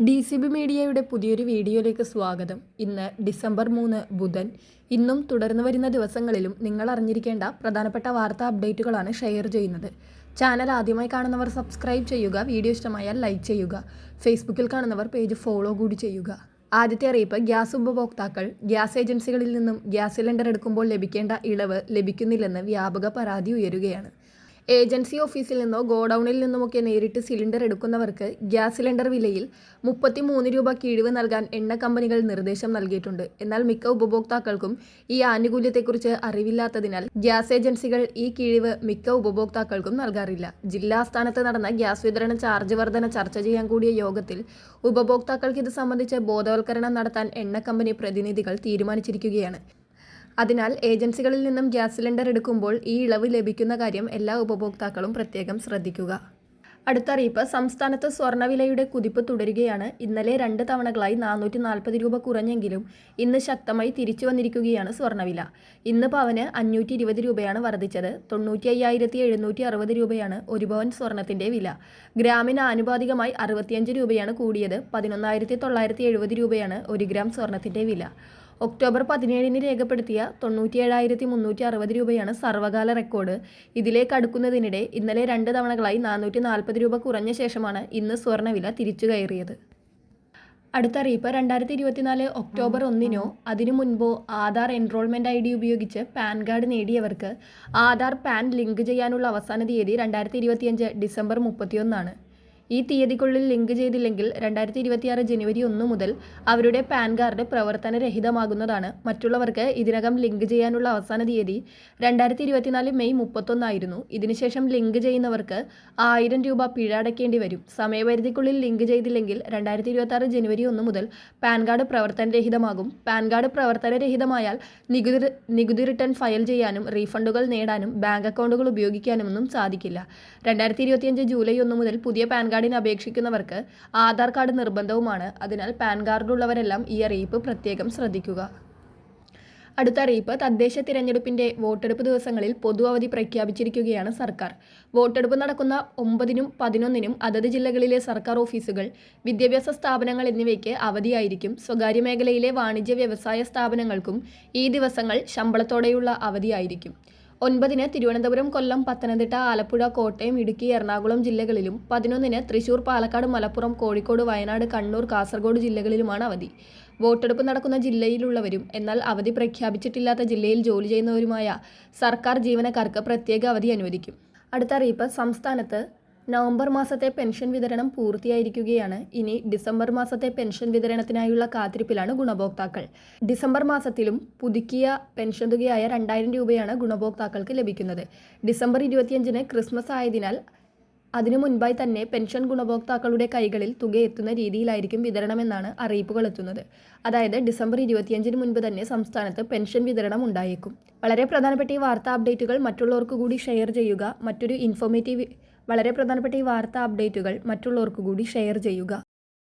DCB മീഡിയയുടെ പുതിയൊരു വീഡിയോയിലേക്ക് സ്വാഗതം. ഇന്ന് ഡിസംബർ 3 ബുധൻ. ഇന്നും തുടർന്ന് വരുന്ന ദിവസങ്ങളിലും നിങ്ങൾ അറിഞ്ഞിരിക്കേണ്ട പ്രധാനപ്പെട്ട വാർത്താ അപ്ഡേറ്റുകളാണ് ഷെയർ ചെയ്യുന്നത്. ചാനൽ ആദ്യമായി കാണുന്നവർ സബ്സ്ക്രൈബ് ചെയ്യുക, വീഡിയോ ഇഷ്ടമായാൽ ലൈക്ക് ചെയ്യുക, ഫേസ്ബുക്കിൽ കാണുന്നവർ പേജ് ഫോളോ കൂടി ചെയ്യുക. ആദ്യത്തെ അറിയിപ്പ്, ഗ്യാസ് ഉപഭോക്താക്കൾ ഗ്യാസ് ഏജൻസികളിൽ നിന്നും ഗ്യാസ് സിലിണ്ടർ എടുക്കുമ്പോൾ ലഭിക്കേണ്ട ഇളവ് ലഭിക്കുന്നില്ലെന്ന് വ്യാപക പരാതി ഉയരുകയാണ്. ഏജൻസി ഓഫീസിൽ നിന്നോ ഗോഡൌണിൽ നിന്നുമൊക്കെ നേരിട്ട് സിലിണ്ടർ എടുക്കുന്നവർക്ക് ഗ്യാസ് സിലിണ്ടർ വിലയിൽ 33 രൂപ കിഴിവ് നൽകാൻ എണ്ണ കമ്പനികൾ നിർദ്ദേശം നൽകിയിട്ടുണ്ട്. എന്നാൽ മിക്ക ഉപഭോക്താക്കൾക്കും ഈ ആനുകൂല്യത്തെക്കുറിച്ച് അറിവില്ലാത്തതിനാൽ ഗ്യാസ് ഏജൻസികൾ ഈ കിഴിവ് മിക്ക ഉപഭോക്താക്കൾക്കും നൽകാറില്ല. ജില്ലാസ്ഥാനത്ത് നടന്ന ഗ്യാസ് വിതരണ ചാർജ് വർധന ചർച്ച ചെയ്യാൻ കൂടിയ യോഗത്തിൽ ഉപഭോക്താക്കൾക്ക് ഇത് സംബന്ധിച്ച് ബോധവൽക്കരണം നടത്താൻ എണ്ണ കമ്പനി പ്രതിനിധികൾ തീരുമാനിച്ചിരിക്കുകയാണ്. അതിനാൽ ഏജൻസികളിൽ നിന്നും ഗ്യാസ് സിലിണ്ടർ എടുക്കുമ്പോൾ ഈ ഇളവ് ലഭിക്കുന്ന കാര്യം എല്ലാ ഉപഭോക്താക്കളും പ്രത്യേകം ശ്രദ്ധിക്കുക. അടുത്ത അറിയിപ്പ്, സംസ്ഥാനത്ത് സ്വർണ്ണവിലയുടെ കുതിപ്പ് തുടരുകയാണ്. ഇന്നലെ 2 തവണകളായി 440 രൂപ കുറഞ്ഞെങ്കിലും ഇന്ന് ശക്തമായി തിരിച്ചു വന്നിരിക്കുകയാണ് സ്വർണ്ണവില. ഇന്ന് പവന് 520 രൂപയാണ് വർദ്ധിച്ചത്. 95,760 രൂപയാണ് ഒരു പവൻ സ്വർണത്തിൻ്റെ വില. ഗ്രാമിന് ആനുപാതികമായി 65 രൂപയാണ് കൂടിയത്. 11,970 രൂപയാണ് 1 ഗ്രാം സ്വർണത്തിൻ്റെ വില. ഒക്ടോബർ 17 രേഖപ്പെടുത്തിയ 97,360 രൂപയാണ് സർവ്വകാല റെക്കോർഡ്. ഇതിലേക്ക് അടുക്കുന്നതിനിടെ ഇന്നലെ 2 തവണകളായി 440 രൂപ കുറഞ്ഞ ശേഷമാണ് ഇന്ന് സ്വർണ്ണവില തിരിച്ചു കയറിയത്. അടുത്ത അറിയിപ്പ്, 2024 ഒക്ടോബർ 1 അതിനു മുൻപോ ആധാർ എൻറോൾമെൻറ്റ് ID ഉപയോഗിച്ച് പാൻ കാർഡ് നേടിയവർക്ക് ആധാർ പാൻ ലിങ്ക് ചെയ്യാനുള്ള അവസാന തീയതി 2025 ഡിസംബർ 31 ഈ തീയതിക്കുള്ളിൽ ലിങ്ക് ചെയ്തില്ലെങ്കിൽ 2026 ജനുവരി 1 മുതൽ അവരുടെ പാൻ കാർഡ് പ്രവർത്തനരഹിതമാകുന്നതാണ്. മറ്റുള്ളവർക്ക് ഇതിനകം ലിങ്ക് ചെയ്യാനുള്ള അവസാന തീയതി 2024 മെയ് 31 ആയിരുന്നു. ഇതിനുശേഷം ലിങ്ക് ചെയ്യുന്നവർക്ക് 1000 രൂപ പിഴ അടയ്ക്കേണ്ടി വരും. സമയപരിധിക്കുള്ളിൽ ലിങ്ക് ചെയ്തില്ലെങ്കിൽ 2026 ജനുവരി 1 മുതൽ പാൻ കാർഡ് പ്രവർത്തനരഹിതമാകും. പാൻ കാർഡ് പ്രവർത്തനരഹിതമായാൽ നികുതി റിട്ടേൺ ഫയൽ ചെയ്യാനും റീഫണ്ടുകൾ നേടാനും ബാങ്ക് അക്കൗണ്ടുകൾ ഉപയോഗിക്കാനുമൊന്നും സാധിക്കില്ല. 2025 ജൂലൈ 1 മുതൽ പുതിയ പാൻ കാർഡിന് അപേക്ഷിക്കുന്നവർക്ക് ആധാർ കാർഡ് നിർബന്ധവുമാണ്. അതിനാൽ പാൻ കാർഡുള്ളവരെല്ലാം ഈ അറിയിപ്പ് പ്രത്യേകം ശ്രദ്ധിക്കുക. അടുത്ത അറിയിപ്പ്, തദ്ദേശ തിരഞ്ഞെടുപ്പിൻ്റെ വോട്ടെടുപ്പ് ദിവസങ്ങളിൽ പൊതു അവധി പ്രഖ്യാപിച്ചിരിക്കുകയാണ് സർക്കാർ. വോട്ടെടുപ്പ് നടക്കുന്ന 9-നും 11-നും അതത് ജില്ലകളിലെ സർക്കാർ ഓഫീസുകൾ, വിദ്യാഭ്യാസ സ്ഥാപനങ്ങൾ എന്നിവയ്ക്ക് അവധിയായിരിക്കും. സ്വകാര്യ മേഖലയിലെ വാണിജ്യ വ്യവസായ സ്ഥാപനങ്ങൾക്കും ഈ ദിവസങ്ങൾ ശമ്പളത്തോടെയുള്ള അവധിയായിരിക്കും. 9-ന് തിരുവനന്തപുരം, കൊല്ലം, പത്തനംതിട്ട, ആലപ്പുഴ, കോട്ടയം, ഇടുക്കി, എറണാകുളം ജില്ലകളിലും 11-ന് തൃശൂർ, പാലക്കാട്, മലപ്പുറം, കോഴിക്കോട്, വയനാട്, കണ്ണൂർ, കാസർഗോഡ് ജില്ലകളിലുമാണ് അവധി. വോട്ടെടുപ്പ് നടക്കുന്ന ജില്ലയിലുള്ളവരും എന്നാൽ അവധി പ്രഖ്യാപിച്ചിട്ടില്ലാത്ത ജില്ലയിൽ ജോലി ചെയ്യുന്നവരുമായ സർക്കാർ ജീവനക്കാർക്ക് പ്രത്യേക അവധി അനുവദിക്കും. അടുത്ത അറിയിപ്പ്, സംസ്ഥാനത്ത് നവംബർ മാസത്തെ പെൻഷൻ വിതരണം പൂർത്തിയായിരിക്കുകയാണ്. ഇനി ഡിസംബർ മാസത്തെ പെൻഷൻ വിതരണത്തിനായുള്ള കാത്തിരിപ്പിലാണ് ഗുണഭോക്താക്കൾ. ഡിസംബർ മാസത്തിലും പുതുക്കിയ പെൻഷൻ തുകയായ 2000 രൂപയാണ് ഗുണഭോക്താക്കൾക്ക് ലഭിക്കുന്നത്. ഡിസംബർ 25-ന് ക്രിസ്മസ് ആയതിനാൽ അതിനു മുൻപായി തന്നെ പെൻഷൻ ഗുണഭോക്താക്കളുടെ കൈകളിൽ തുക എത്തുന്ന രീതിയിലായിരിക്കും വിതരണമെന്നാണ് അറിയിപ്പുകൾ എത്തുന്നത്. അതായത് ഡിസംബർ 25-ന് മുൻപ് തന്നെ സംസ്ഥാനത്ത് പെൻഷൻ വിതരണം ഉണ്ടായേക്കും. വളരെ പ്രധാനപ്പെട്ട ഈ വാർത്താ അപ്ഡേറ്റുകൾ മറ്റുള്ളവർക്ക് കൂടി ഷെയർ ചെയ്യുക. വളരെ പ്രധാനപ്പെട്ട ഈ വാർത്താ അപ്ഡേറ്റുകൾ മറ്റുള്ളവർക്ക് കൂടി ഷെയർ ചെയ്യുക.